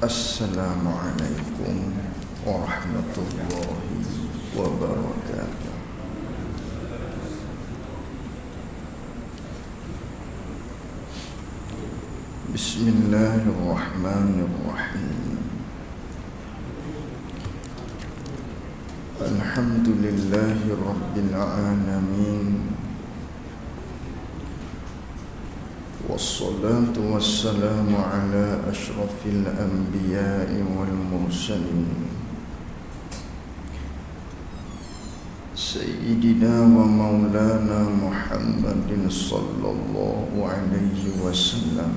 Assalamualaikum warahmatullahi wabarakatuh. Bismillahirrahmanirrahim. Alhamdulillahi rabbil alamin. Wassalatu wassalamu ala ashrafil anbiya'i wal mursalin Sayyidina wa maulana Muhammadin sallallahu alaihi wasallam.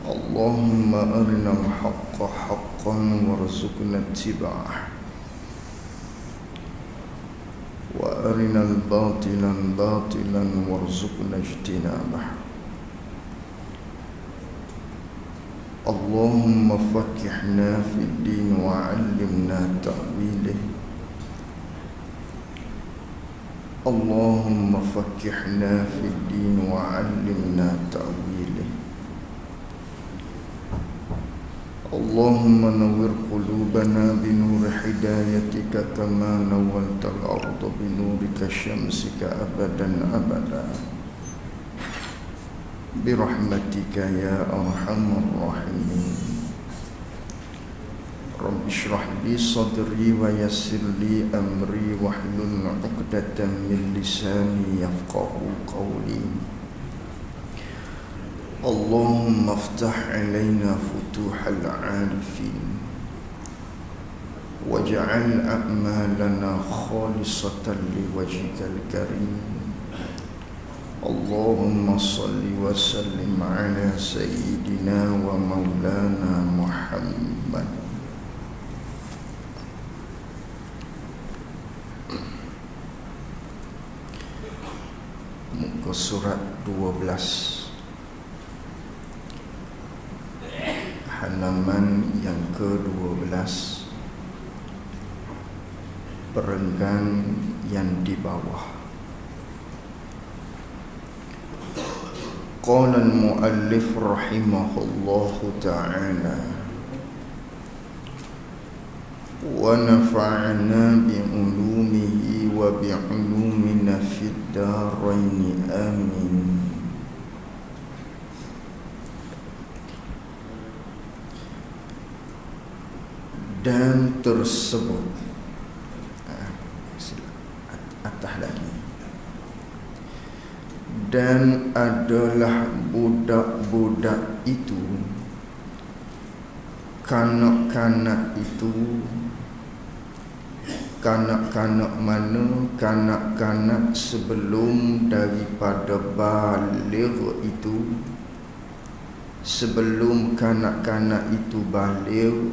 Allahumma arina al-haqqa haqqan warzuqna ittiba'ah wa arina al-batila batilan warzuqna ijtinabah. Allahumma faqihna fid din wa 'allimna ta'wilih. Allahumma faqihna fid din wa 'allimna ta'wilih. Allahumma nawwir qulubana binur hidayatika kama nawwaltal arda binurika syamsika abadan abada birahmatika ya arhamar rahimin. Rabbi shrah li sadri wa yassir li amri wahlul 'uqdatam min lisani yafqahu qawli. Allahumma aftah alaina futuhal arifin waj'al a'malana khalisatan liwajhikal karim. Allahumma salli wa sallim ala sayyidina wa maulana Muhammad. Muka surat 12, halaman yang ke-12, perenggan yang di bawah. Qala al-muallif rahimahullahu ta'ala wa nafa'ana bi'ulumihi wa bi'ulumina fid daraini amin. Dan tersebut atas lagi, dan adalah budak-budak itu, kanak-kanak itu, kanak-kanak mana? Kanak-kanak sebelum daripada baligh itu, sebelum kanak-kanak itu baligh,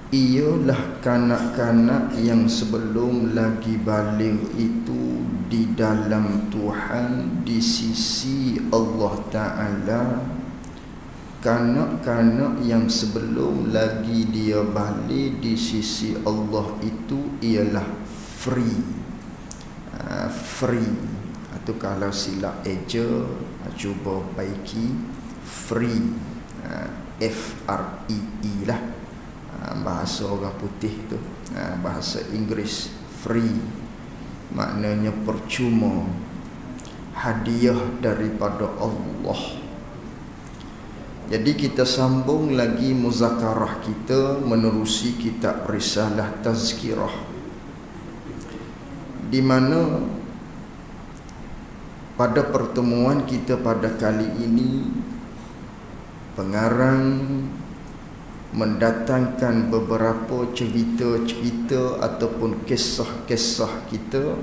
ialah kanak-kanak yang sebelum lagi baligh itu di dalam Tuhan, di sisi Allah Ta'ala. Kanak-kanak yang sebelum lagi dia baligh di sisi Allah itu ialah free. Free atau kalau silap eja, cuba baiki free, F-R-E-E lah, bahasa orang putih tu. Bahasa Inggeris free maknanya percuma, hadiah daripada Allah. Jadi kita sambung lagi muzakarah kita menerusi kitab Risalah Tazkirah, di mana pada pertemuan kita pada kali ini pengarang mendatangkan beberapa cerita-cerita ataupun kisah-kisah kita,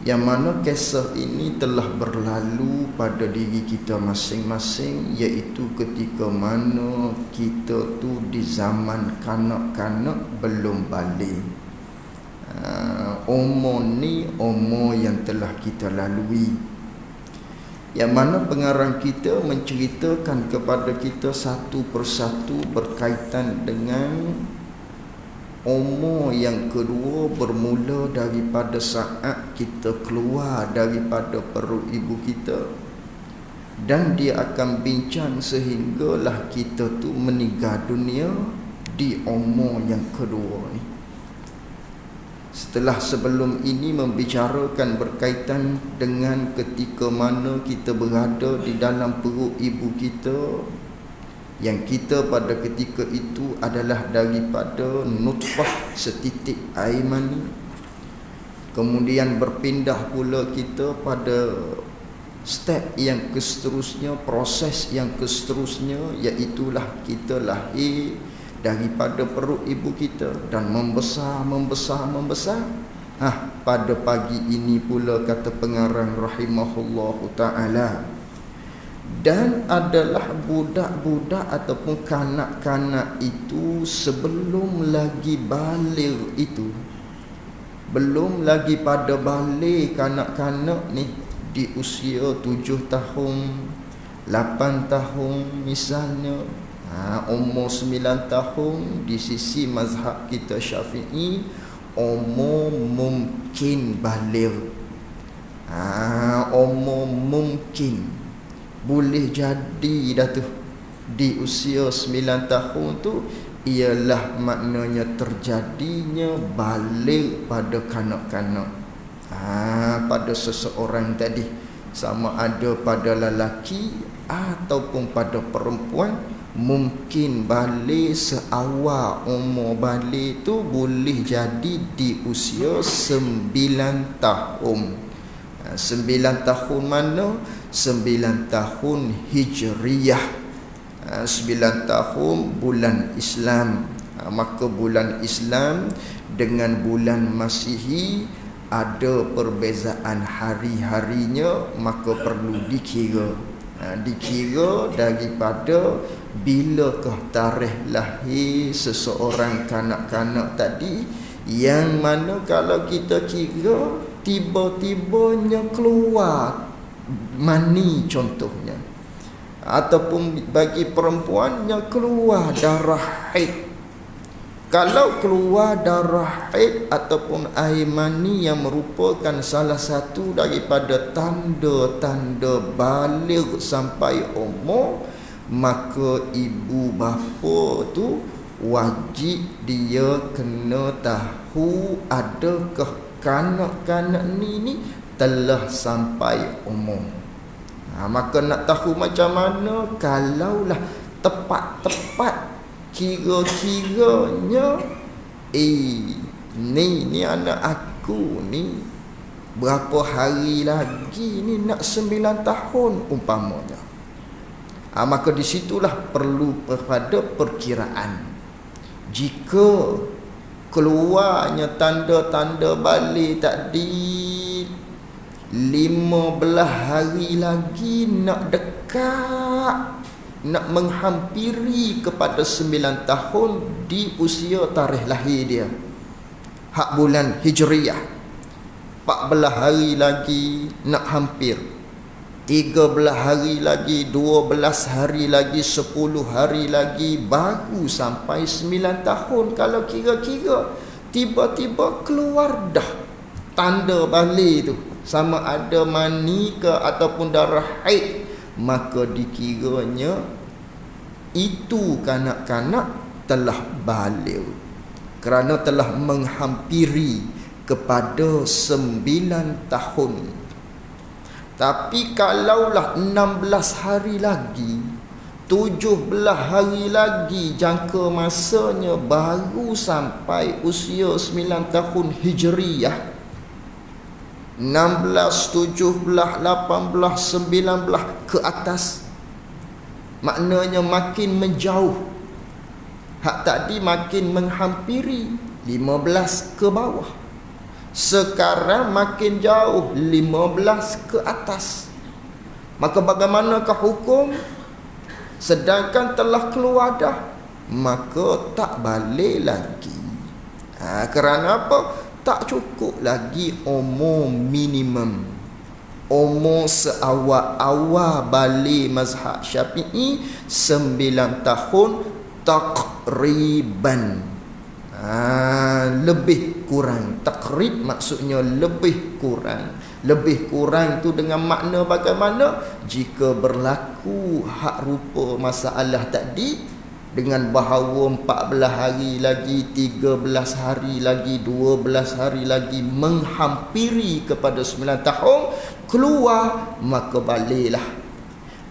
yang mana kisah ini telah berlalu pada diri kita masing-masing, iaitu ketika mana kita tu di zaman kanak-kanak belum balik. Umur ni umur yang telah kita lalui, yang mana pengarang kita menceritakan kepada kita satu persatu berkaitan dengan umur yang kedua, bermula daripada saat kita keluar daripada perut ibu kita dan dia akan bincang sehinggalah kita tu meninggal dunia di umur yang kedua ni. Setelah sebelum ini membicarakan berkaitan dengan ketika mana kita berada di dalam perut ibu kita, yang kita pada ketika itu adalah daripada nutfah setitik air mani. Kemudian berpindah pula kita pada step yang seterusnya, proses yang seterusnya, iaitulah kita lahir daripada perut ibu kita dan membesar. Pada pagi ini pula kata pengarang rahimahullahu ta'ala, dan adalah budak-budak ataupun kanak-kanak itu sebelum lagi baligh itu, belum lagi pada balik kanak-kanak ni di usia 7 tahun, 8 tahun misalnya, umur 9 tahun di sisi mazhab kita Syafi'i umur mungkin baligh. Umur mungkin boleh jadi dah tu di usia 9 tahun tu, ialah maknanya terjadinya baligh pada kanak-kanak, pada seseorang tadi, sama ada pada lelaki ataupun pada perempuan. Mungkin balik seawal umur balik tu boleh jadi di usia 9 tahun. 9 tahun mana? 9 tahun Hijriyah, 9 tahun bulan Islam. Maka bulan Islam dengan bulan Masihi ada perbezaan hari-harinya, maka perlu dikira. Dikira daripada bilakah tarikh lahir seseorang kanak-kanak tadi, yang mana kalau kita kira tiba-tibanya keluar mani contohnya, ataupun bagi perempuannya keluar darah haid. Kalau keluar darah haid ataupun air mani yang merupakan salah satu daripada tanda-tanda baligh sampai umur, maka ibu bapa tu wajib dia kena tahu adakah kanak-kanak ni telah sampai umur. Maka nak tahu macam mana, kalaulah tepat-tepat kira-kiranya ni anak aku ni berapa hari lagi ni nak 9 tahun umpamanya, maka di situlah perlu kepada perkiraan. Jika keluarnya tanda-tanda balik tadi 15 hari lagi nak dekat, nak menghampiri kepada 9 tahun di usia tarikh lahir dia, hak bulan Hijriyah, 14 hari lagi nak hampir, 13 hari lagi, 12 hari lagi, 10 hari lagi, baru sampai 9 tahun. Kalau kira-kira tiba-tiba keluar dah tanda balik tu, sama ada mani ke ataupun darah haid, maka dikiranya itu kanak-kanak telah baligh, kerana telah menghampiri kepada 9 tahun. Tapi kalaulah 16 hari lagi, 17 hari lagi jangka masanya baru sampai usia 9 tahun Hijriyah, 16, 17, 18, 19 ke atas, maknanya makin menjauh. Hak tadi makin menghampiri 15 ke bawah, sekarang makin jauh 15 ke atas. Maka bagaimanakah hukum? Sedangkan telah keluar dah, maka tak balik lagi. Kerana apa? Tak cukup lagi umur minimum, umur seawal-awal balik mazhab Syafi'i 9 tahun takriban. Lebih kurang, takrib maksudnya lebih kurang. Lebih kurang tu dengan makna bagaimana? Jika berlaku hak rupa masalah tadi, dengan bahawa 14 hari lagi, 13 hari lagi, 12 hari lagi menghampiri kepada 9 tahun keluar, maka baliklah.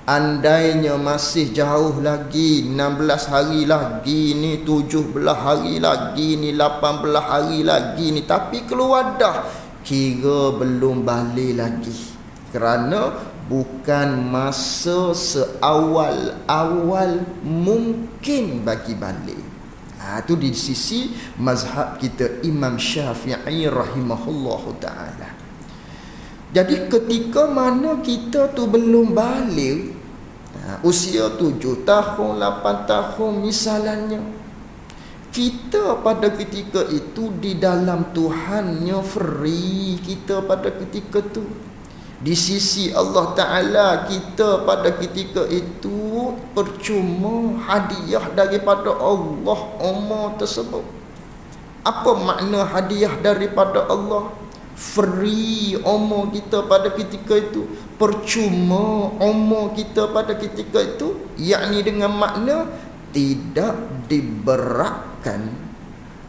Andainya masih jauh lagi, 16 hari lagi ni, 17 hari lagi ni, 18 hari lagi ni, tapi keluar dah, kira belum balik lagi, kerana bukan masa seawal-awal mungkin bagi balik. Itu di sisi mazhab kita Imam Syafi'i rahimahullahu ta'ala. Jadi ketika mana kita tu belum balik, usia 7 tahun, 8 tahun misalnya, kita pada ketika itu di dalam Tuhannya free kita pada ketika tu. Di sisi Allah Ta'ala kita pada ketika itu percuma hadiah daripada Allah umur tersebut. Apa makna hadiah daripada Allah? Free umur kita pada ketika itu, percuma umur kita pada ketika itu, yakni dengan makna tidak diberatkan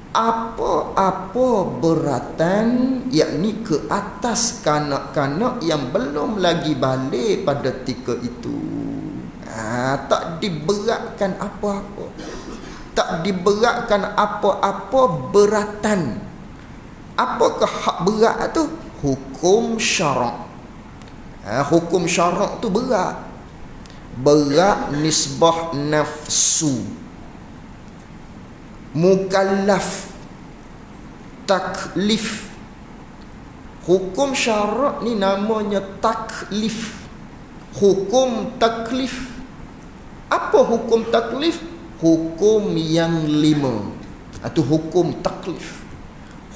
apa-apa beratan, yakni ke atas kanak-kanak yang belum lagi balik pada ketika itu. Tak diberatkan apa-apa, tak diberatkan apa-apa beratan. Apakah hak berat tu? Hukum syarak. Hukum syarak tu berat. Berat nisbah nafsu, mukallaf, taklif. Hukum syarak ni namanya taklif. Hukum taklif. Apa hukum taklif? Hukum yang 5. Itu hukum taklif.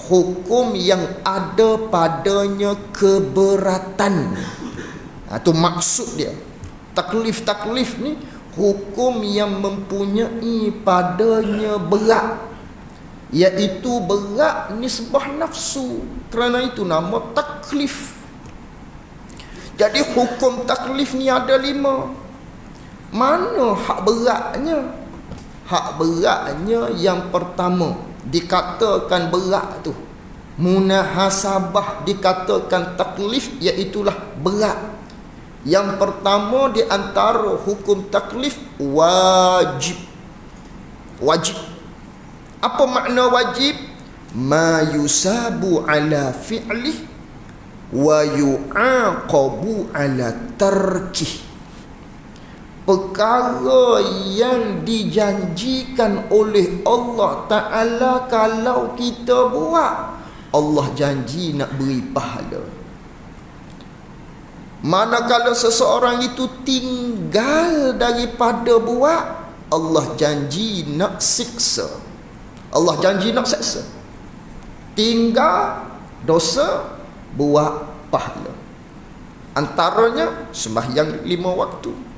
Hukum yang ada padanya keberatan. Itu maksud dia. Taklif ni hukum yang mempunyai padanya berat, iaitu berat nisbah nafsu. Kerana itu nama taklif. Jadi hukum taklif ni ada 5. Mana hak beratnya? Hak beratnya yang pertama dikatakan berat tu, munahasabah dikatakan taklif, iaitulah berat. Yang pertama di antara hukum taklif, wajib. Wajib. Apa makna wajib? Ma yusabu ala fi'lih wa yu'aqabu ala tarkih. Perkara yang dijanjikan oleh Allah Ta'ala kalau kita buat, Allah janji nak beri pahala. Manakala seseorang itu tinggal daripada buat, Allah janji nak siksa. Allah janji nak siksa. Tinggal dosa, buat pahala. Antaranya sembahyang 5 waktu.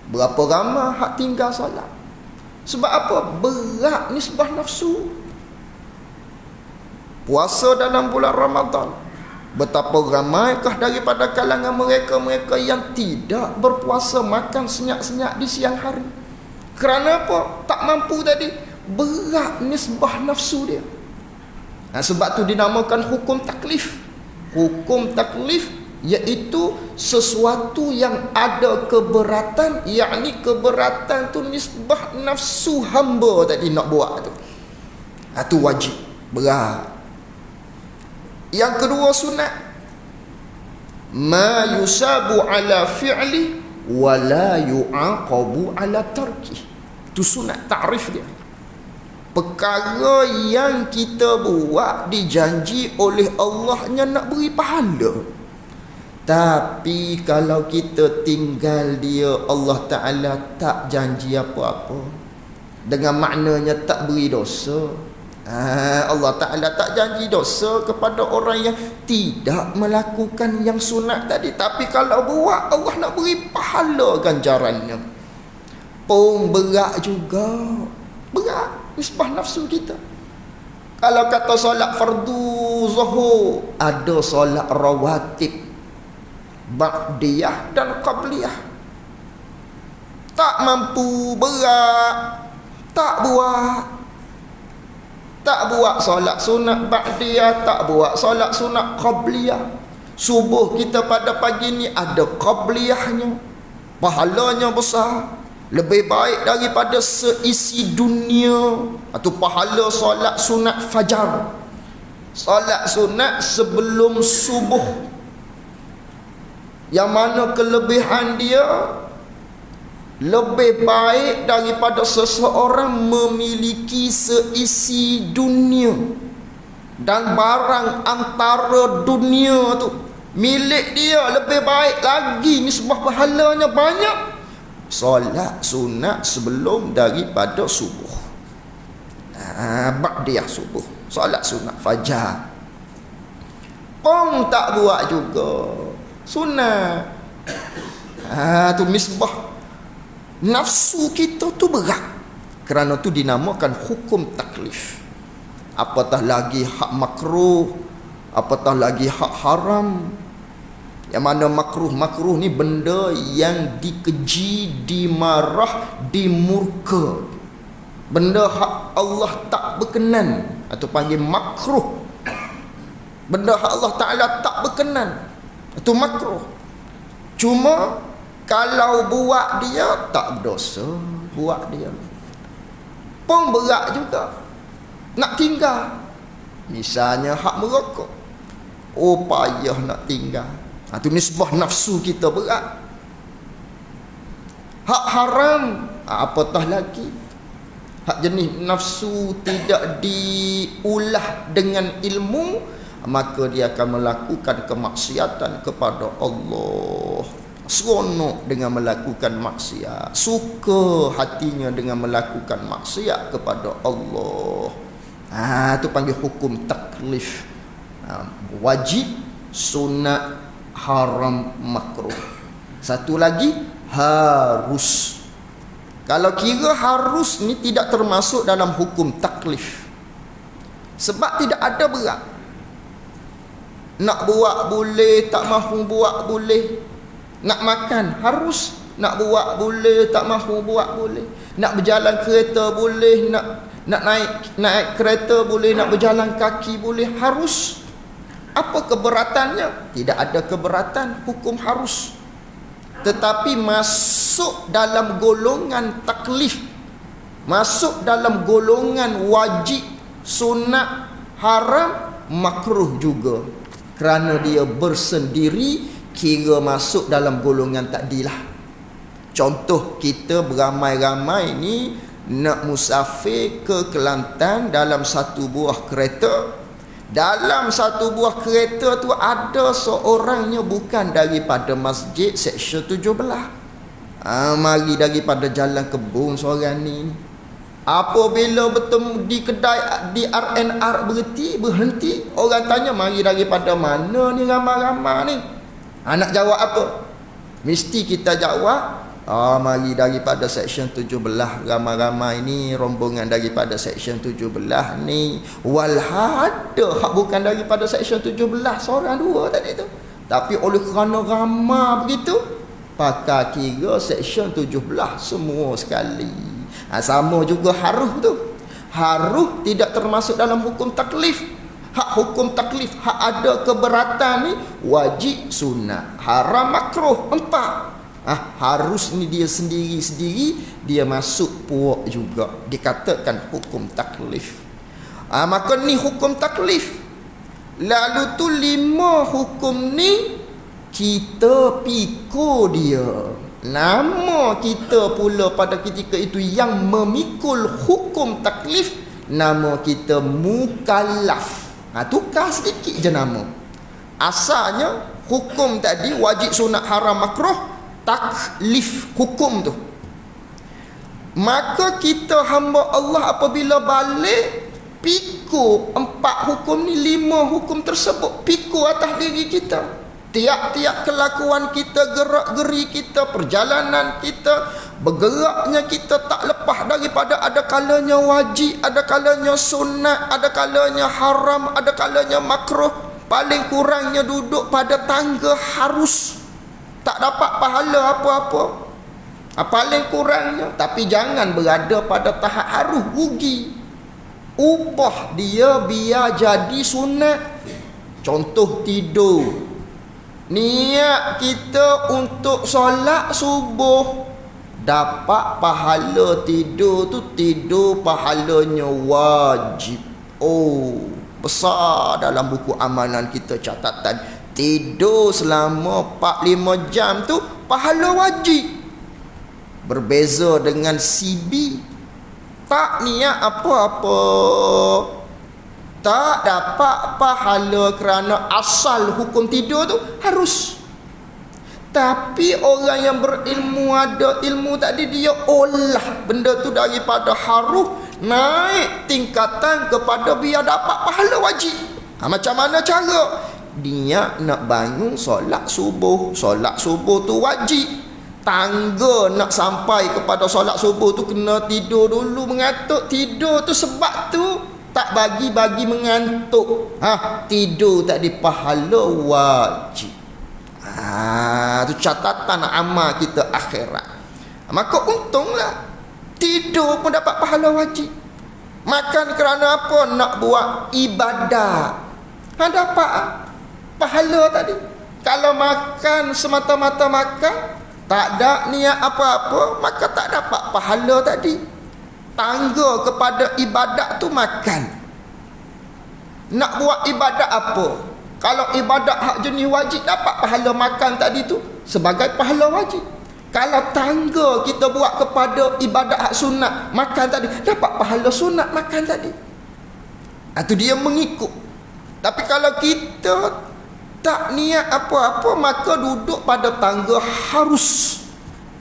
Berapa ramai hak tinggal solat? Sebab apa? Berat nisbah nafsu. Puasa dalam bulan Ramadan, betapa ramaikah daripada kalangan mereka-mereka yang tidak berpuasa, makan senyap-senyap di siang hari. Kerana apa? Tak mampu tadi. Berat nisbah nafsu dia. Sebab tu dinamakan hukum taklif. Hukum taklif iaitu sesuatu yang ada keberatan, yakni keberatan tu nisbah nafsu hamba tadi nak buat tu. Itu wajib, berat. Yang kedua sunat. Ma yusabu ala fi'li wa la yu'aqabu ala tarki. Itu sunat, ta'rif dia. Perkara yang kita buat dijanji oleh Allahnya nak beri pahala. Tapi kalau kita tinggal dia, Allah Ta'ala tak janji apa-apa. Dengan maknanya tak beri dosa. Allah Ta'ala tak janji dosa kepada orang yang tidak melakukan yang sunat tadi. Tapi kalau buat, Allah nak beri pahala ganjarannya. Pun berat juga. Berat nisbah nafsu kita. Kalau kata solat fardu zuhur, ada solat rawatib ba'diyah dan qabliyah. Tak mampu, berat, tak buat solat sunat ba'diyah, tak buat solat sunat qabliyah. Subuh kita pada pagi ni ada qabliyahnya, pahalanya besar, lebih baik daripada seisi dunia. Atau pahala solat sunat fajar, solat sunat sebelum subuh, yang mana kelebihan dia lebih baik daripada seseorang memiliki seisi dunia dan barang antara dunia tu milik dia. Lebih baik lagi, nisbah pahalanya banyak solat sunat sebelum daripada subuh, ba'diyah subuh, solat sunat fajar. Pong tak buat juga sunat. Tu misbah nafsu kita tu berat. Kerana tu dinamakan hukum taklif. Apatah lagi hak makruh, apatah lagi hak haram. Yang mana makruh ni benda yang dikeji, dimarah, dimurka, benda hak Allah tak berkenan, atau panggil makruh. Benda hak Allah Ta'ala tak berkenan, itu makruh. Cuma kalau buat dia tak berdosa, buat dia pun berat juga nak tinggal. Misalnya hak merokok, payah nak tinggal. Itu nisbah nafsu kita berat. Hak haram, apatah lagi. Hak jenis nafsu tidak diulah dengan ilmu, maka dia akan melakukan kemaksiatan kepada Allah. Seronok dengan melakukan maksiat, suka hatinya dengan melakukan maksiat kepada Allah. Itu panggil hukum taklif. Wajib, sunat, haram, makruh. Satu lagi, harus. Kalau kira harus ni tidak termasuk dalam hukum taklif, sebab tidak ada berat. Nak buat boleh, tak mahu buat boleh. Nak makan harus, nak buat boleh, tak mahu buat boleh. Nak berjalan kereta boleh, nak naik kereta boleh, nak berjalan kaki boleh, harus. Apa keberatannya? Tidak ada keberatan hukum harus. Tetapi masuk dalam golongan taklif, masuk dalam golongan wajib, sunat, haram, makruh juga. Kerana dia bersendiri, kira masuk dalam golongan takdilah. Contoh, kita beramai-ramai ni nak musafir ke Kelantan dalam satu buah kereta. Dalam satu buah kereta tu ada seorangnya bukan daripada masjid seksyen 17. Mari daripada Jalan Kebun seorang ni. Apabila bertemu di kedai di RNR berhenti, orang tanya, mari daripada mana ni ramai-ramai ni? Nak jawab apa? Mesti kita jawab, mari daripada seksyen 17, ramai-ramai ni rombongan daripada seksyen 17 ni. Walhada hak bukan daripada seksyen 17, seorang dua tadi tu. Tapi oleh kerana ramai begitu, pakai kira seksyen 17 semua sekali. Sama juga haruh tu. Haruh tidak termasuk dalam hukum taklif. Hak hukum taklif, hak ada keberatan ni, wajib, sunat, haram, makruh, 4. Harus ni dia sendiri-sendiri, dia masuk puak juga, dikatakan hukum taklif. Maka ni hukum taklif. Lalu tu 5 hukum ni kita pikul dia. Nama kita pula pada ketika itu yang memikul hukum taklif, nama kita mukallaf. Tukar sedikit je nama. Asalnya hukum tadi wajib, sunat, haram, makruh, taklif hukum tu. Maka kita hamba Allah apabila balik, pikul 4 hukum ni, 5 hukum tersebut pikul atas diri kita. Tiap-tiap kelakuan kita, gerak-geri kita, perjalanan kita, bergeraknya kita tak lepas lepas daripada ada kalanya wajib, ada kalanya sunat, ada kalanya haram, ada kalanya makruh. Paling kurangnya duduk pada tangga harus, tak dapat pahala apa-apa. Paling kurangnya. Tapi jangan berada pada tahap harus, rugi. Upah dia biar jadi sunat. Contoh tidur. Niat kita untuk solat subuh, dapat pahala tidur tu, tidur pahalanya wajib. Oh, besar dalam buku amalan kita catatan. Tidur selama 4-5 jam tu pahala wajib. Berbeza dengan CB, tak niat apa-apa, tak dapat pahala kerana asal hukum tidur tu harus. Tapi orang yang berilmu, ada ilmu tadi, dia olah benda tu daripada harus naik tingkatan kepada biar dapat pahala wajib. Macam mana cara? Dia nak bangun solat subuh. Solat subuh tu wajib. Tangga nak sampai kepada solat subuh tu kena tidur dulu, mengantuk. Tidur tu sebab tu tak bagi mengantuk. Tidur tak di pahala wajib. Tu catatan amal kita akhirat. Maka untunglah tidur pun dapat pahala wajib. Makan kerana apa? Nak buat ibadah. Dapat pahala tadi. Kalau makan semata-mata makan, tak ada niat apa-apa, maka tak dapat pahala tadi. Tangga kepada ibadat tu makan. Nak buat ibadat apa? Kalau ibadat hak jenis wajib, dapat pahala makan tadi tu sebagai pahala wajib. Kalau tangga kita buat kepada ibadat hak sunat, makan tadi, dapat pahala sunat makan tadi. Itu dia mengikut. Tapi kalau kita tak niat apa-apa, maka duduk pada tangga harus.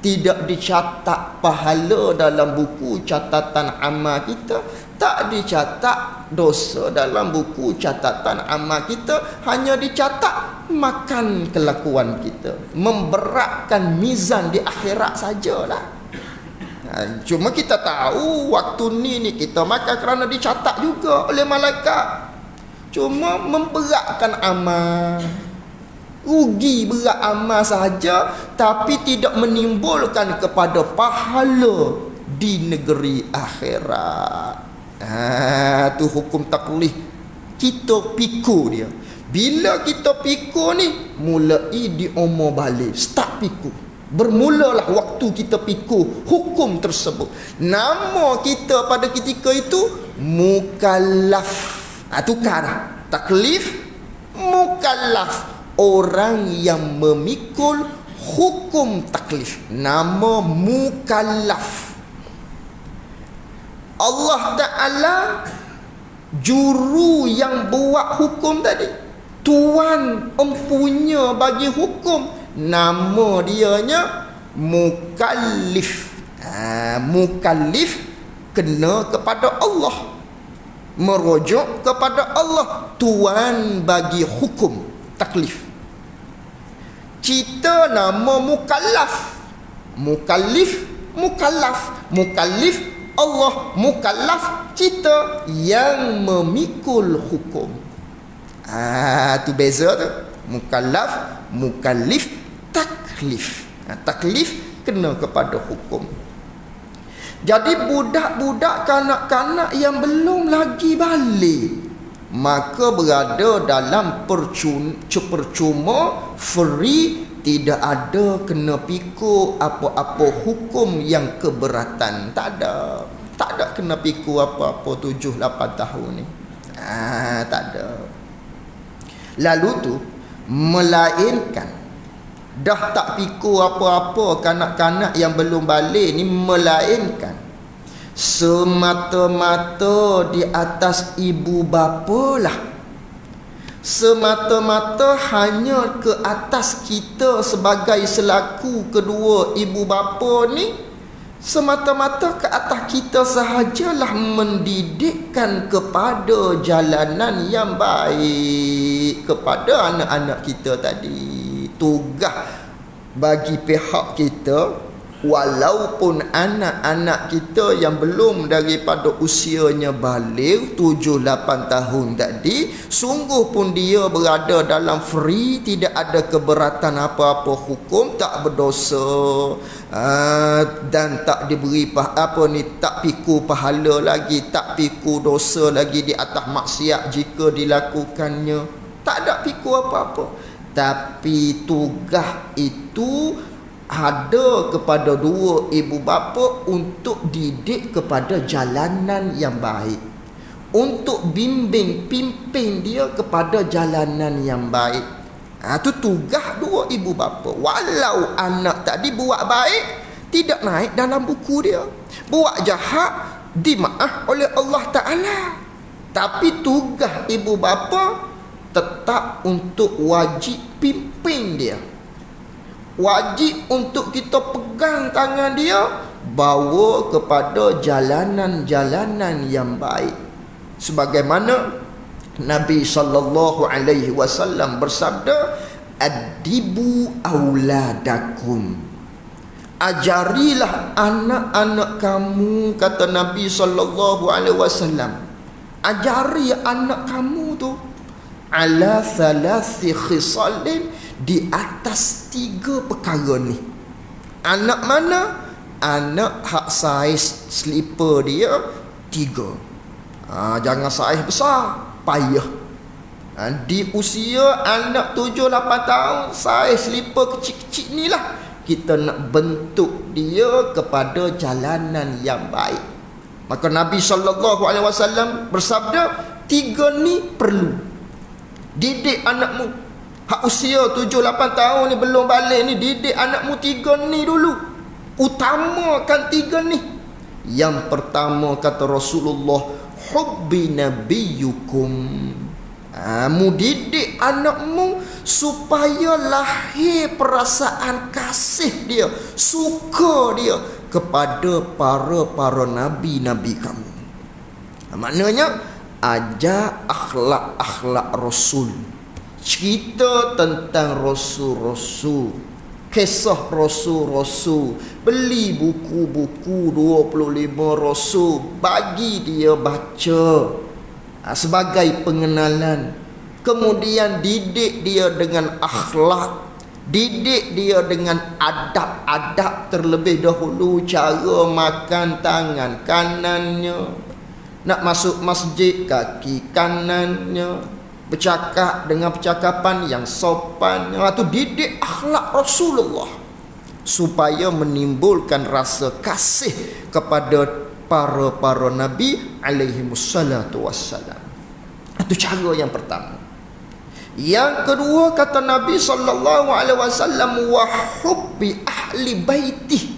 Tidak dicatat pahala dalam buku catatan amal kita, tak dicatat dosa dalam buku catatan amal kita, hanya dicatat makan kelakuan kita, memberatkan mizan di akhirat sajalah. Cuma kita tahu waktu ni kita makan kerana dicatat juga oleh malaikat. Cuma memberatkan amal, rugi berat amal sahaja, tapi tidak menimbulkan kepada pahala di negeri akhirat. Tu hukum taklif. Kita pikul dia. Bila kita pikul ni, mulai di umur balik, start pikul. Bermulalah waktu kita pikul hukum tersebut. Nama kita pada ketika itu mukallaf. Tukar taklif, mukallaf, orang yang memikul hukum taklif. Nama mukallaf. Allah Ta'ala juru yang buat hukum tadi, tuan empunya bagi hukum, nama dianya mukallif. Mukallif kena kepada Allah, merujuk kepada Allah, tuan bagi hukum taklif. Kita nama mukallaf. Mukallif, mukallaf. Mukallif Allah, mukallaf kita yang memikul hukum. Tu beza tu. Mukallaf, mukallif, taklif. Taklif kena kepada hukum. Jadi budak-budak, kanak-kanak yang belum lagi balik, maka berada dalam percuma, free, tidak ada kena pikul apa-apa hukum yang keberatan. Tak ada kena pikul apa-apa 7-8 tahun ni. Tak ada. Lalu tu melainkan dah tak pikul apa-apa kanak-kanak yang belum balik ni, melainkan semata-mata di atas ibu bapa lah. Semata-mata hanya ke atas kita sebagai selaku kedua ibu bapa ni, semata-mata ke atas kita sahajalah mendidikkan kepada jalanan yang baik kepada anak-anak kita tadi. Tugas bagi pihak kita Walaupun anak-anak kita yang belum daripada usianya baligh 7-8 tahun tadi, sungguh pun dia berada dalam free, tidak ada keberatan apa-apa hukum, tak berdosa, dan tak diberi tak pikul pahala lagi, tak pikul dosa lagi di atas maksiat jika dilakukannya, tak ada pikul apa-apa. Tapi tugas itu ada kepada dua ibu bapa untuk didik kepada jalanan yang baik, untuk bimbing pimpin dia kepada jalanan yang baik. Itu tugas dua ibu bapa. Walau anak tadi buat baik, tidak naik dalam buku dia, buat jahat dimaaf oleh Allah Ta'ala, tapi tugas ibu bapa tetap untuk wajib pimpin dia, wajib untuk kita pegang tangan dia, bawa kepada jalanan-jalanan yang baik. Sebagaimana Nabi SAW bersabda, adibu auladakum, ajarilah anak-anak kamu, kata Nabi SAW, ajari anak kamu tu ala thalathi khisalin, di atas 3 perkara ni. Anak mana? Anak hak saiz slipper dia 3. Jangan saiz besar, payah. Di usia anak 7-8 tahun, saiz slipper kecil-kecil ni lah kita nak bentuk dia kepada jalanan yang baik. Maka Nabi SAW bersabda, 3 ni perlu. Didik anakmu hak usia 7-8 tahun ni, belum balik ni, didik anakmu 3 ni dulu. Utamakan 3 ni. Yang pertama kata Rasulullah, hubbi nabiyukum. Mu didik anakmu supaya lahir perasaan kasih dia, suka dia kepada para nabi-nabi kamu. Maknanya ajar akhlak-akhlak Rasul, cerita tentang Rasul-Rasul, kisah Rasul-Rasul, beli buku-buku 25 Rasul, bagi dia baca sebagai pengenalan. Kemudian didik dia dengan akhlak, didik dia dengan adab-adab terlebih dahulu. Cara makan, tangan kanannya, nak masuk masjid kaki kanannya, bercakap dengan percakapan yang sopan. Itu didik akhlak Rasulullah supaya menimbulkan rasa kasih kepada para nabi alaihi wassalatu wassalam. Itu cara yang pertama. Yang kedua kata Nabi SAW, wa hubbi ahli baitih,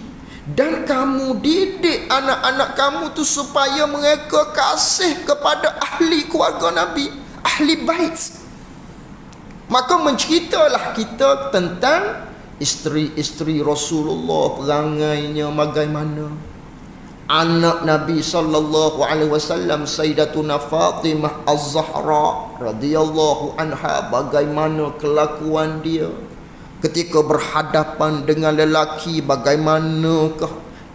dan kamu didik anak-anak kamu tu supaya mereka kasih kepada ahli keluarga Nabi, ahli bait. Maka menceritalah kita tentang isteri-isteri Rasulullah, perangainya bagaimana. Anak Nabi SAW, Sayyidatuna Fatimah Az-Zahra radhiyallahu anha, bagaimana kelakuan dia ketika berhadapan dengan lelaki, bagaimanakah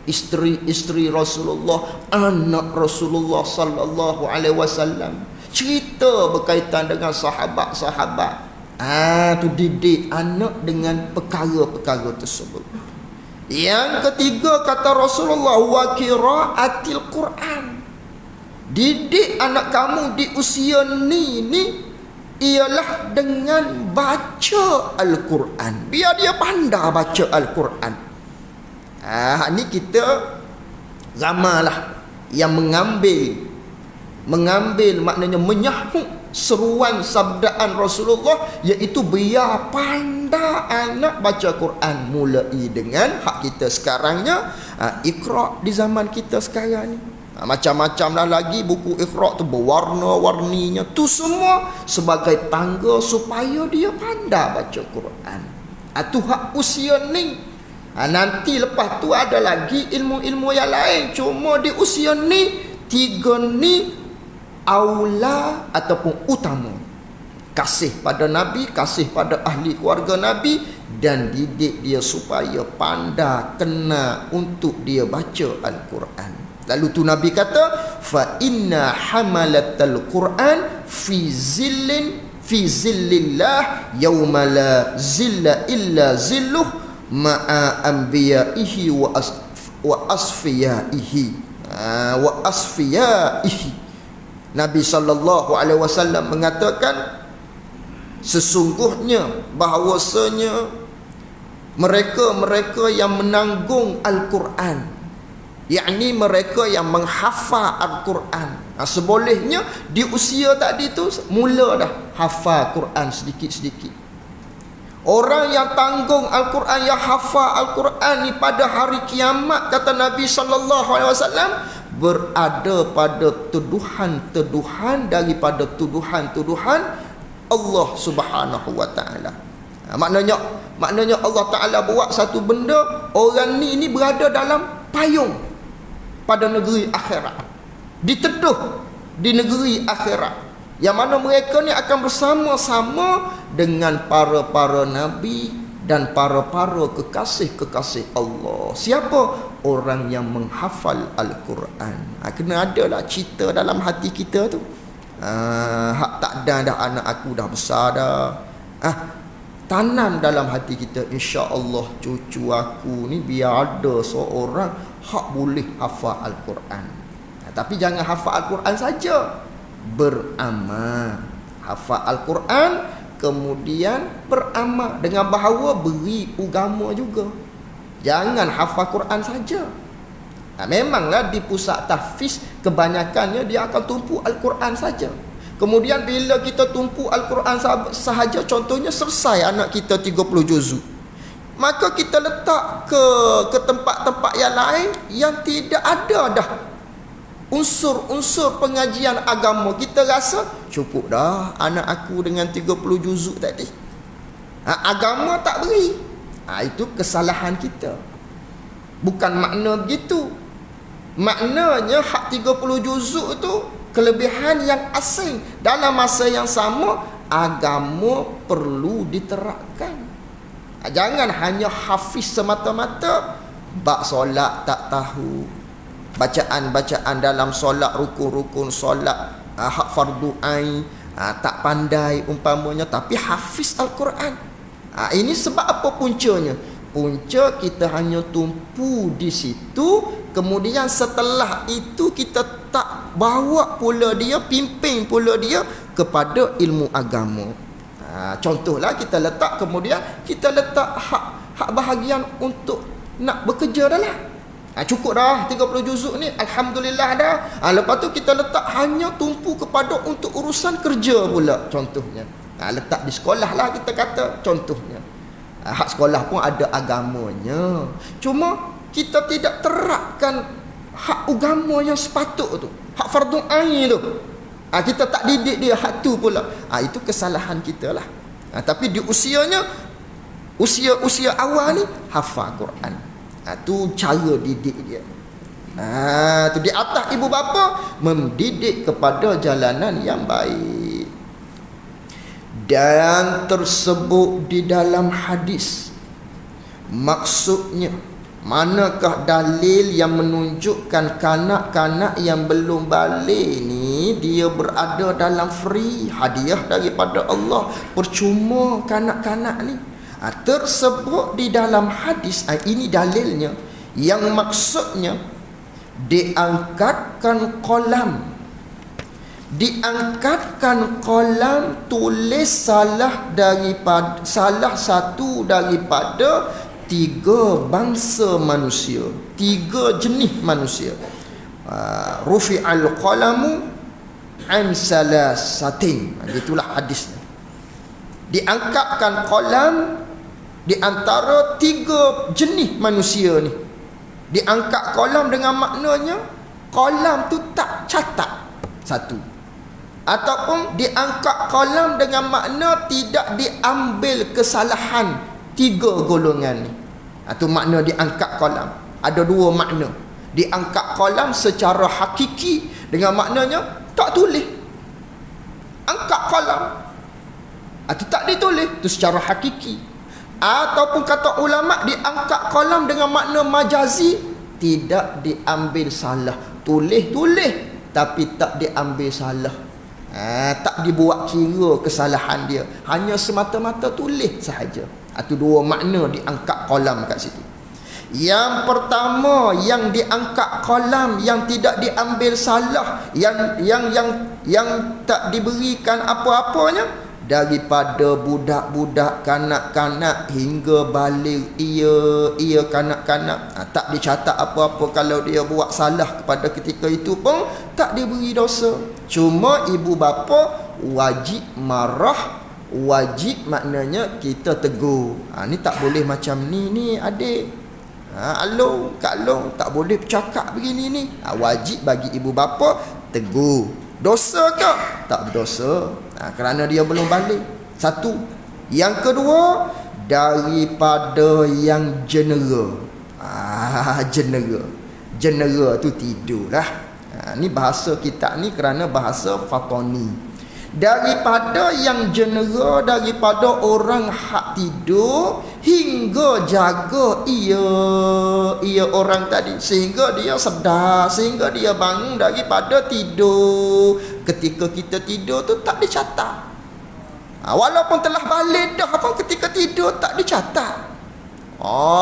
isteri-isteri Rasulullah, anak Rasulullah sallallahu alaihi wasallam. Cerita berkaitan dengan sahabat-sahabat. Tu didik anak dengan perkara-perkara tersebut. Yang ketiga kata Rasulullah, wa qiraatil Quran. Didik anak kamu di usia ni ialah dengan baca Al-Quran. Biar dia pandai baca Al-Quran. Ni kita ramalah yang mengambil maknanya menyahut seruan sabdaan Rasulullah, iaitu biar pandai anak baca Quran. Mulai dengan hak kita sekarangnya, Iqra di zaman kita sekarang ni. Macam-macam lah lagi buku Iqra tu, berwarna-warninya. Tu semua sebagai tangga supaya dia pandai baca Quran. Tu hak usia ni. Nanti lepas tu ada lagi ilmu-ilmu yang lain. Cuma di usia ni, 3 ni aula ataupun utama. Kasih pada Nabi, kasih pada ahli keluarga Nabi, dan didik dia supaya pandai kena untuk dia baca Al-Quran. Lalu tu Nabi kata, fa inna hamalatal Quran fi zillillah yauma la zilla illa zilluh ma'a anbiya'ihi wa asfiyaihi. Nabi sallallahu alaihi wasallam mengatakan, sesungguhnya bahawasanya mereka yang menanggung Al-Quran, yakni mereka yang menghafal Al-Quran, sebolehnya di usia tadi tu mula dah hafal Quran sedikit-sedikit. Orang yang tanggung Al-Quran, yang hafal Al-Quran ni pada hari kiamat, kata Nabi SAW, berada pada tuduhan-tuduhan daripada tuduhan-tuduhan Allah Subhanahu wa taala. Maknanya Allah Taala buat satu benda, orang ni berada dalam payung pada negeri akhirat, diteduh di negeri akhirat, yang mana mereka ni akan bersama-sama dengan para nabi dan para kekasih-kekasih Allah. Siapa? Orang yang menghafal Al-Quran. Kena ada lah cerita dalam hati kita tu. Hak tak ada dah, anak aku dah besar dah. Tanam dalam hati kita, insya-Allah cucu aku ni biar ada seorang hak boleh hafal Al-Quran. Tapi jangan hafal Al-Quran saja, beramal. Hafal Al-Quran kemudian beramal dengan bahawa beri agama juga. Jangan hafal Quran saja. Memanglah di pusat tahfiz kebanyakannya dia akan tumpu Al-Quran saja. Kemudian bila kita tumpu Al-Quran sahaja, contohnya selesai anak kita 30 juzuk, maka kita letak ke tempat-tempat yang lain yang tidak ada dah unsur-unsur pengajian agama. Kita rasa cukup dah anak aku dengan 30 juzuk tadi, agama tak beri. Itu kesalahan kita. Bukan makna begitu. Maknanya hak 30 juzuk tu kelebihan yang asing. Dalam masa yang sama, agama perlu diterapkan. Jangan hanya hafiz semata-mata, bab solat tak tahu, bacaan-bacaan dalam solat, rukun-rukun solat, hak fardu ain tak pandai umpamanya, tapi hafiz Al-Quran. Ini sebab apa puncanya? Punca kita hanya tumpu di situ, kemudian setelah itu kita tak bawa pula dia, pimpin pula dia kepada ilmu agama. Contohlah kita letak, kemudian kita letak hak bahagian untuk nak bekerja dah lah. Cukup dah 30 juzuk ni, alhamdulillah dah. Lepas tu kita letak hanya tumpu kepada untuk urusan kerja pula, contohnya. Letak di sekolah lah kita kata, contohnya. Hak sekolah pun ada agamanya, cuma kita tidak terapkan hak agama yang sepatut tu, hak fardu ain tu. Kita tak didik dia hak tu pula. Itu kesalahan kita lah. Tapi di usia awal ni hafal Quran. Tu cara didik dia. Tu di atas ibu bapa mendidik kepada jalanan yang baik. Dan tersebut di dalam hadis, maksudnya manakah dalil yang menunjukkan kanak-kanak yang belum balik ni dia berada dalam free, hadiah daripada Allah, percuma kanak-kanak ni. Tersebut di dalam hadis. Ini dalilnya, yang maksudnya diangkatkan kolam tulis salah satu daripada 3 bangsa manusia, 3 jenis manusia. Rufi'al qalamu an salasatin. Itulah hadisnya. Diangkatkan kolam di antara 3 jenis manusia ni. Diangkat kolam dengan maknanya kolam tu tak catat satu, ataupun diangkat kolam dengan makna tidak diambil kesalahan 3 golongan ni. Itu makna diangkat kolam. Ada 2 makna. Diangkat kolam secara hakiki dengan maknanya tak tulis. Angkat kolam, itu tak ditulis, itu secara hakiki. ataupun kata ulama diangkat qalam dengan makna majazi, tidak diambil salah. Tulis tapi tak diambil salah. Tak dibuat kira kesalahan dia, hanya semata-mata tulis sahaja. Itu dua makna diangkat qalam kat situ. Yang pertama, yang diangkat qalam, yang tidak diambil salah, yang tak diberikan apa-apanya, daripada budak-budak, kanak-kanak hingga balik, ia kanak-kanak, tak dicatat apa-apa. Kalau dia buat salah pada ketika itu pun tak diberi dosa. Cuma ibu bapa wajib marah, wajib maknanya kita tegur. Ni tak boleh macam ni adik, Along, Kak Long, tak boleh bercakap begini ni. Wajib bagi ibu bapa tegur. Dosa ke? Tak berdosa, kerana dia belum balik. Satu. Yang kedua, daripada yang jenera. Jenera tu tidurlah. Ni bahasa kita ni kerana bahasa Fatoni. Daripada yang jenera, daripada orang hak tidur, hingga jaga ia orang tadi, sehingga dia sedar, sehingga dia bangun daripada tidur. Ketika kita tidur tu tak dicatat. Walaupun telah balik dah, apa ketika tidur tak dicatat.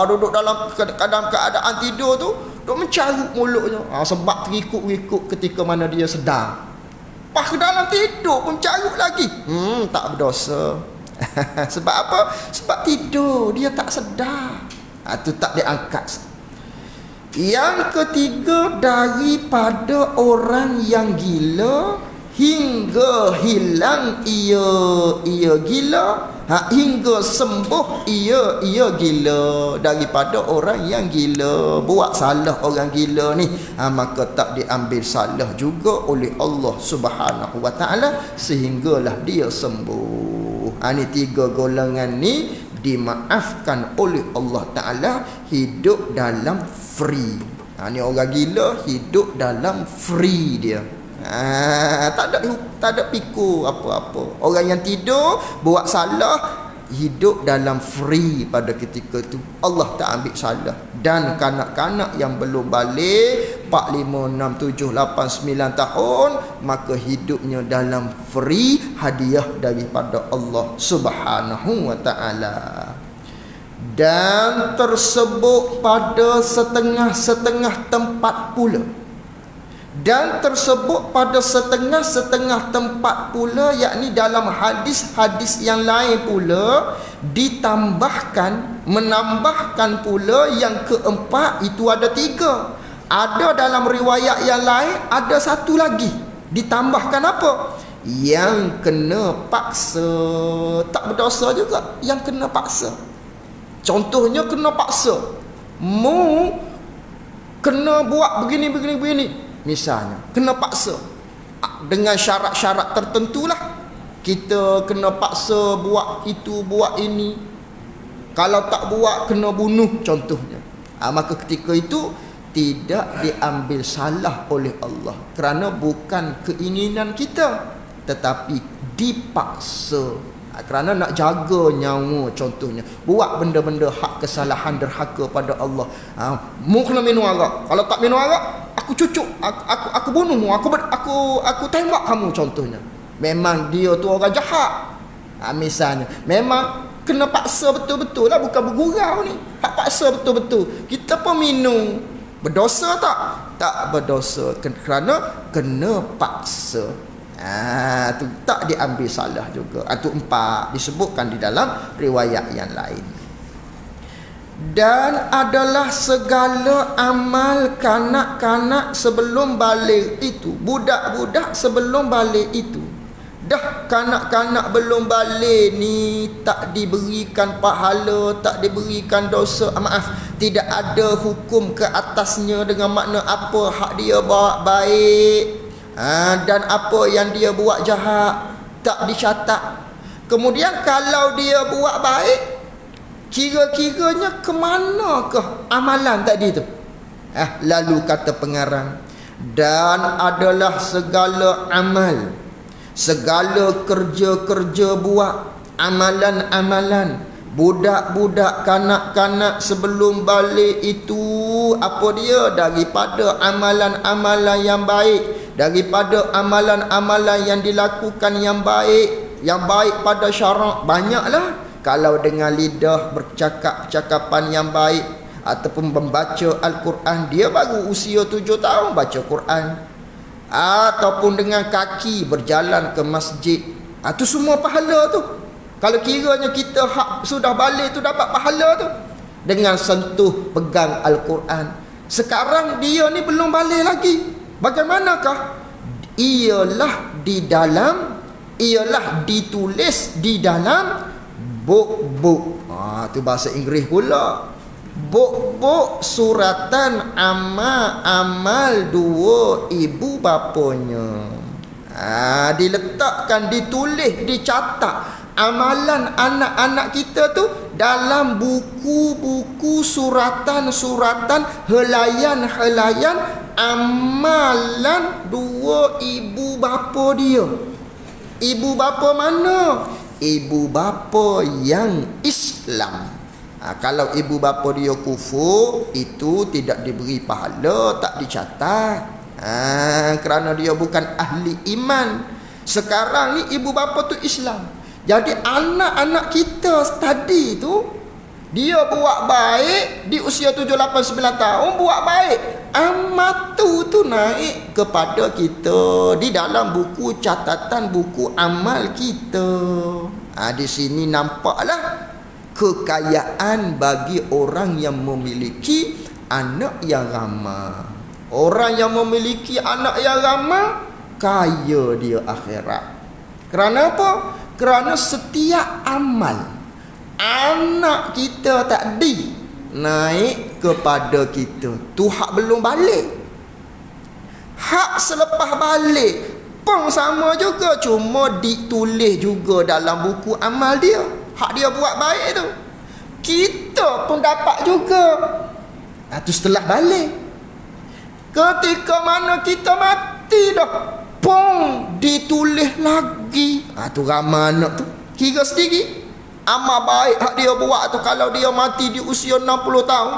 Duduk dalam keadaan tidur tu, duk mencarut mulutnya, sebab terikut-ikut ketika mana dia sedar. Pas ke dalam tidur pun carut lagi. Tak berdosa. Sebab apa? Sebab tidur, dia tak sedar. Itu tak diangkat. Yang ketiga, daripada orang yang gila hingga hilang ia gila, hingga sembuh ia gila. Daripada orang yang gila, buat salah orang gila ni, maka tak diambil salah juga oleh Allah Subhanahu wa taala, sehinggalah dia sembuh. Ni tiga golongan ni dimaafkan oleh Allah taala, hidup dalam free. Ni orang gila hidup dalam free dia. Tak ada pikir apa-apa. Orang yang tidur buat salah, hidup dalam free pada ketika itu. Allah tak ambil salah. Dan kanak-kanak yang belum balik 4, 5, 6, 7, 8, 9 tahun, maka hidupnya dalam free, hadiah daripada Allah Subhanahu wa taala. Dan tersebut pada setengah-setengah tempat pula. Dan tersebut pada setengah-setengah tempat pula, yakni dalam hadis-hadis yang lain pula, menambahkan pula yang keempat, itu ada 3. Ada dalam riwayat yang lain ada 1 lagi, ditambahkan apa? Yang kena paksa. Tak berdosa juga yang kena paksa. Contohnya kena paksa, mu kena buat begini, misalnya kena paksa dengan syarat-syarat tertentulah. Kita kena paksa buat itu, buat ini. Kalau tak buat kena bunuh contohnya. Maka ketika itu tidak diambil salah oleh Allah, kerana bukan keinginan kita, tetapi dipaksa. Kerana nak jaga nyawa contohnya. Buat benda-benda hak kesalahan derhaka pada Allah. Mu kena minum arak. Kalau tak minum arak, aku cucuk, aku bunuhmu, aku tembak kamu contohnya. Memang dia tu orang jahat. Misalnya, memang kena paksa betul-betul lah, bukan bergurau ni. Hak paksa betul-betul. Kita pun minum. Berdosa tak? Tak berdosa, kerana kena paksa. Tu tak diambil salah juga. Itu 4 disebutkan di dalam riwayat yang lain. Dan adalah segala amal kanak-kanak sebelum balik itu, budak-budak sebelum balik itu. Dah kanak-kanak belum balik ni, tak diberikan pahala, tak diberikan dosa, tidak ada hukum ke atasnya, dengan makna apa hak dia buat baik, dan apa yang dia buat jahat tak dicatat. Kemudian kalau dia buat baik, kira-kiranya ke manakah amalan tadi tu? Lalu kata pengarang, dan adalah segala amal, segala kerja-kerja buat, amalan-amalan, Budak-budak kanak-kanak sebelum balik itu apa dia? Daripada amalan-amalan yang baik, daripada amalan-amalan yang dilakukan yang baik pada syarak, banyaklah. Kalau dengan lidah bercakap-cakapan yang baik ataupun membaca Al-Quran, dia baru usia 7 tahun baca Quran, ataupun dengan kaki berjalan ke masjid, itu semua pahala tu. Kalau kiranya kita sudah balik tu dapat pahala tu dengan sentuh pegang Al-Quran. Sekarang dia ni belum balik lagi. Bagaimanakah? Ialah ditulis di dalam buk-buk. Tu bahasa Inggeris pula. Buk-buk suratan amal dua ibu bapanya. Diletakkan, ditulis, dicatat amalan anak-anak kita tu dalam buku-buku, suratan-suratan, helaian-helaian amalan dua ibu bapa dia. Ibu bapa mana? Ibu bapa yang Islam. Kalau ibu bapa dia kufur, itu tidak diberi pahala, tak dicatat. Kerana dia bukan ahli iman. Sekarang ni ibu bapa tu Islam. Jadi anak-anak kita tadi tu, dia buat baik di usia 7, 8, 9 tahun, buat baik. Amat tu naik kepada kita di dalam buku catatan, buku amal kita. Di sini nampaklah kekayaan bagi orang yang memiliki anak yang ramah. Orang yang memiliki anak yang ramah, kaya dia akhirat. Kerana apa? Kerana setiap amal anak kita tadi naik kepada kita. Tu hak belum balik. Hak selepas balik pun sama juga, cuma ditulis juga dalam buku amal dia. Hak dia buat baik tu, kita pun dapat juga. Tu setelah balik. Ketika mana kita mati dah, pun ditulis lagi. Tu ramai anak tu kira sendiri amal baik hak dia buat tu. Kalau dia mati di usia 60 tahun,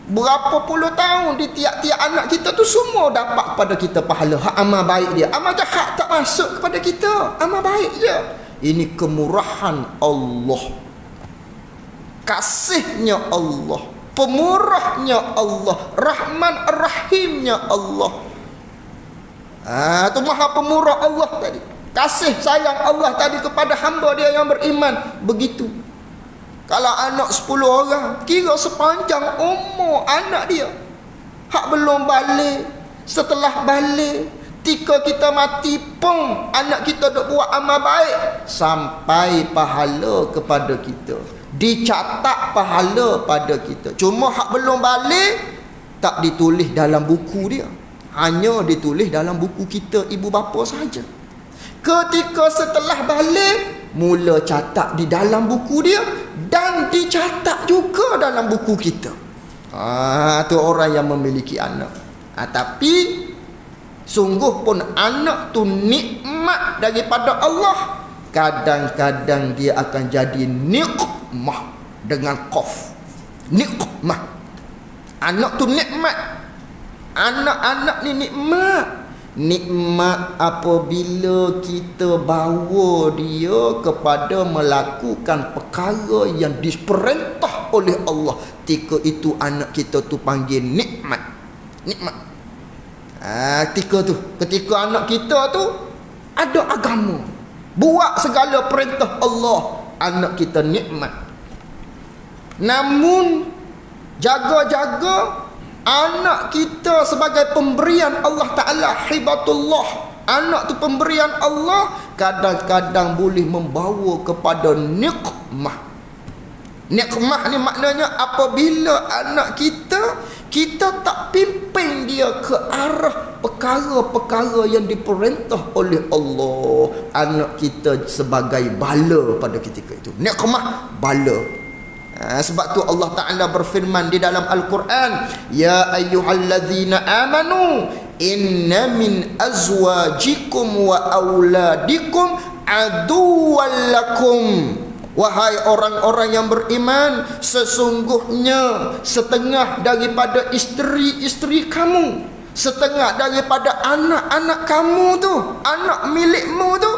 berapa puluh tahun, di tiap-tiap anak kita tu semua dapat kepada kita pahala hak amal baik dia. Amal jahat tak masuk kepada kita, amal baik je. Ini kemurahan Allah, kasihnya Allah, pemurahnya Allah, Rahman Rahimnya Allah. Tu maha pemurah Allah tadi. Kasih sayang Allah tadi kepada hamba dia yang beriman. Begitu. Kalau anak 10 orang, kira sepanjang umur anak dia. Hak belum balik, setelah balik, ketika kita mati pun anak kita duk buat amal baik, sampai pahala kepada kita, dicatat pahala pada kita. Cuma hak belum balik, tak ditulis dalam buku dia, hanya ditulis dalam buku kita ibu bapa saja. Ketika setelah balik, mula catat di dalam buku dia dan dicatat juga dalam buku kita. Tu orang yang memiliki anak. Tapi sungguh pun anak tu nikmat daripada Allah. Kadang-kadang dia akan jadi nikmah dengan qaf. Nikmah. Anak tu nikmat. Anak-anak ni nikmat. Nikmat apabila kita bawa dia kepada melakukan perkara yang diperintah oleh Allah. Ketika itu anak kita tu panggil nikmat. Nikmat. Ketika anak kita tu ada agama, buat segala perintah Allah, anak kita nikmat. Namun jaga-jaga anak kita sebagai pemberian Allah Ta'ala, hibatullah. Anak tu pemberian Allah, kadang-kadang boleh membawa kepada nikmah. Nikmah ni maknanya apabila anak kita tak pimpin dia ke arah perkara-perkara yang diperintah oleh Allah, anak kita sebagai bala pada ketika itu. Nikmah, bala. Sebab tu Allah Ta'ala berfirman di dalam Al-Quran, ya ayyuhallazina amanu inna min azwajikum wa auladikum aduwwan lakum Wahai orang-orang yang beriman, sesungguhnya setengah daripada isteri-isteri kamu, setengah daripada anak-anak kamu tu, anak milikmu tu,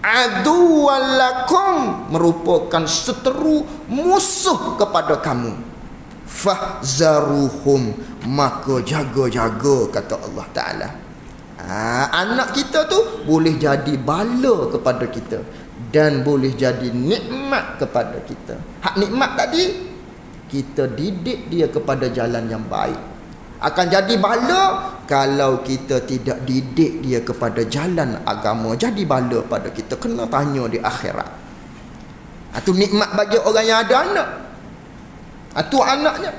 aduwalakum, merupakan seteru, musuh kepada kamu. Fahzaruhum, maka jaga-jaga, kata Allah Ta'ala. Anak kita tu boleh jadi bala kepada kita dan boleh jadi nikmat kepada kita. Hak nikmat tadi, kita didik dia kepada jalan yang baik. Akan jadi bala kalau kita tidak didik dia kepada jalan agama, jadi bala pada kita. Kena tanya di akhirat. Itu nikmat bagi orang yang ada anak. Itu anaknya.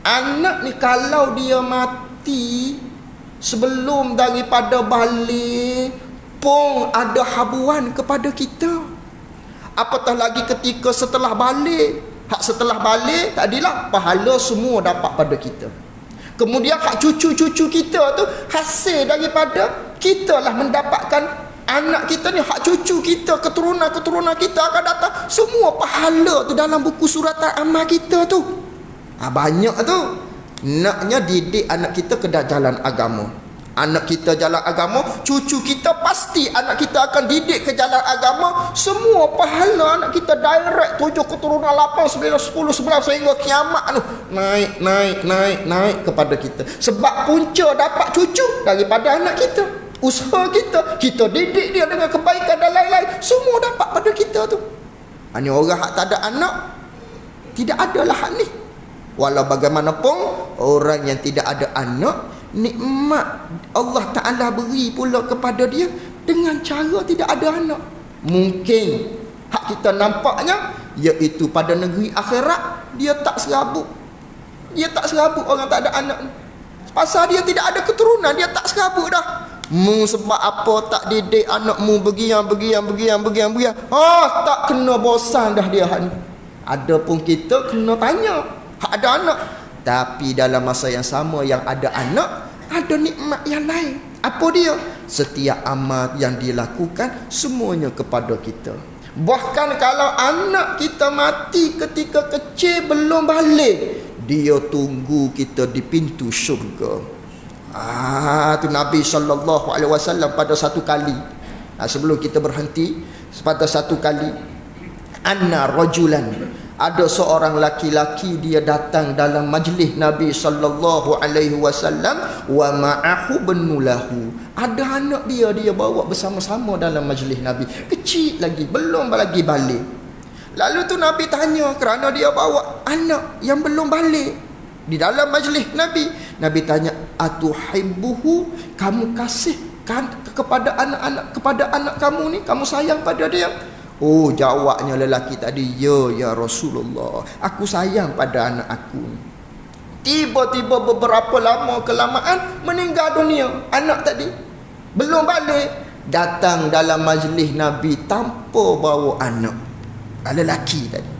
Anak ni kalau dia mati sebelum daripada balik pun ada habuan kepada kita. Apatah lagi ketika setelah balik. Hak setelah balik tadilah pahala semua dapat pada kita. Kemudian hak cucu-cucu kita tu hasil daripada kita lah mendapatkan anak kita ni. Hak cucu kita, keturunan-keturunan kita akan datang, semua pahala tu dalam buku suratan amal kita tu. Banyak tu. Naknya didik anak kita ke jalan agama. Anak kita jalan agama, cucu kita pasti anak kita akan didik ke jalan agama. Semua pahala anak kita direct 7 keturunan 8, 9, 10, 11 sehingga kiamat tu naik kepada kita. Sebab punca dapat cucu daripada anak kita. Usaha kita didik dia dengan kebaikan dan lain-lain, semua dapat pada kita tu. Hanya orang hak tak ada anak, tidak adalah hak ni. Walau bagaimanapun orang yang tidak ada anak, nikmat Allah Ta'ala beri pula kepada dia dengan cara tidak ada anak. Mungkin hak kita nampaknya iaitu pada negeri akhirat dia tak serabut. Dia tak serabut orang tak ada anak. Pasal dia tidak ada keturunan, dia tak serabut dah. Sebab apa tak didik anakmu begian. Tak kena bosan dah dia hak ni. Adapun kita kena tanya hak ada anak. Tapi dalam masa yang sama yang ada anak, ada nikmat yang lain. Apa dia? Setiap amal yang dilakukan semuanya kepada kita. Bahkan kalau anak kita mati ketika kecil belum balik, dia tunggu kita di pintu syurga. Tu Nabi SAW pada satu kali, sebelum kita berhenti, pada satu kali, anna rajulan, ada seorang laki-laki dia datang dalam majlis Nabi SAW wa ma'ahu benulahu. Ada anak dia bawa bersama-sama dalam majlis Nabi. Kecil lagi, belum lagi balik. Lalu tu Nabi tanya kerana dia bawa anak yang belum balik di dalam majlis Nabi. Nabi tanya, atuhibbuhu, kamu kasihkan kepada anak kamu ni, kamu sayang pada dia? Oh, jawabnya lelaki tadi, ya Rasulullah, aku sayang pada anak aku. Tiba-tiba beberapa lama kelamaan meninggal dunia anak tadi, belum balik. Datang dalam majlis Nabi tanpa bawa anak, lelaki tadi.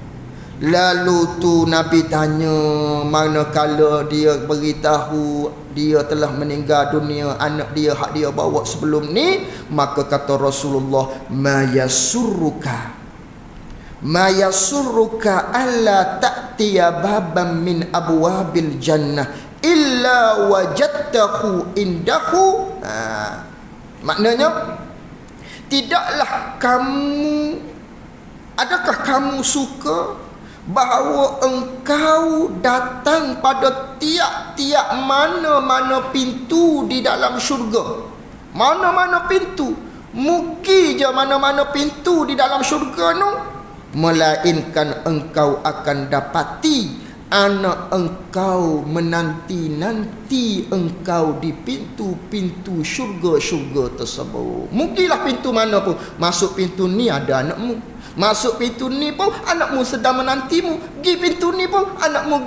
Lalu tu Nabi tanya, manakala dia beritahu dia telah meninggal dunia anak dia hak dia bawa sebelum ni, maka kata Rasulullah, ma yasurruka alla ta'tiya baban min abwabil jannah illa wajadtahu indahu. Maknanya, adakah kamu suka bahawa engkau datang pada tiap-tiap mana-mana pintu di dalam syurga? Mana-mana pintu, muki je mana-mana pintu di dalam syurga tu, melainkan engkau akan dapati anak engkau menanti-nanti engkau di pintu-pintu syurga-syurga tersebut. Mukilah pintu mana pun, masuk pintu ni ada anakmu, masuk pintu ni pun anakmu sedang menantimu, pergi pintu ni pun anakmu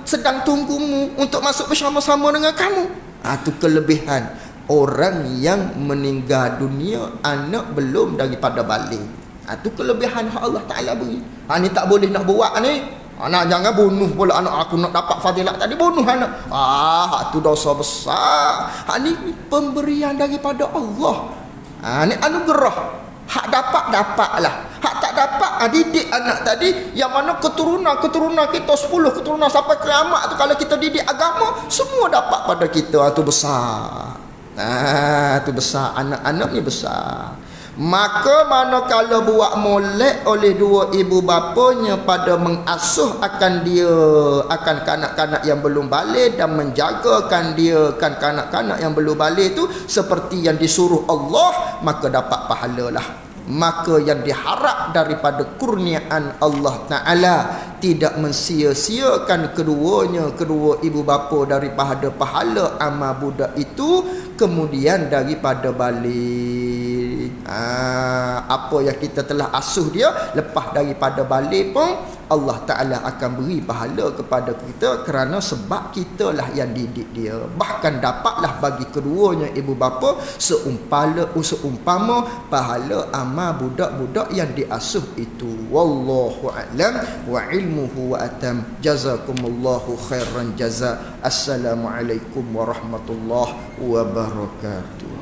sedang tunggumu untuk masuk bersama-sama dengan kamu. Itu kelebihan orang yang meninggal dunia anak belum daripada balik. Itu kelebihan Allah Ta'ala beri. Ni tak boleh nak buat ni. Anak jangan bunuh pula anak aku nak dapat fadilat tadi, bunuh anak. Itu dosa besar. Ni pemberian daripada Allah. Ni anugerah. Hak dapatlah. Hak tak dapat didik anak tadi, yang mana keturunan kita 10 keturunan sampai kiamat tu, kalau kita didik agama semua dapat pada kita. Tu besar. Tu besar, anak-anak ni besar. Maka manakala buat molek oleh dua ibu bapanya pada mengasuh akan dia, akan kanak-kanak yang belum balik, dan menjagakan dia kan kanak-kanak yang belum balik tu seperti yang disuruh Allah, maka dapat pahala lah. Maka yang diharap daripada kurniaan Allah Ta'ala tidak mensia-siakan kedua ibu bapa daripada pahala amal budak itu, kemudian daripada balik apa yang kita telah asuh dia, lepas daripada balik pun Allah Ta'ala akan beri pahala kepada kita, kerana sebab kita lah yang didik dia. Bahkan dapatlah bagi keduanya ibu bapa seumpama pahala amal budak-budak yang diasuh itu. Wallahu a'lam wa ilmuhu wa atam. Jazakumullahu khairan jaza. Assalamualaikum warahmatullahi wabarakatuh.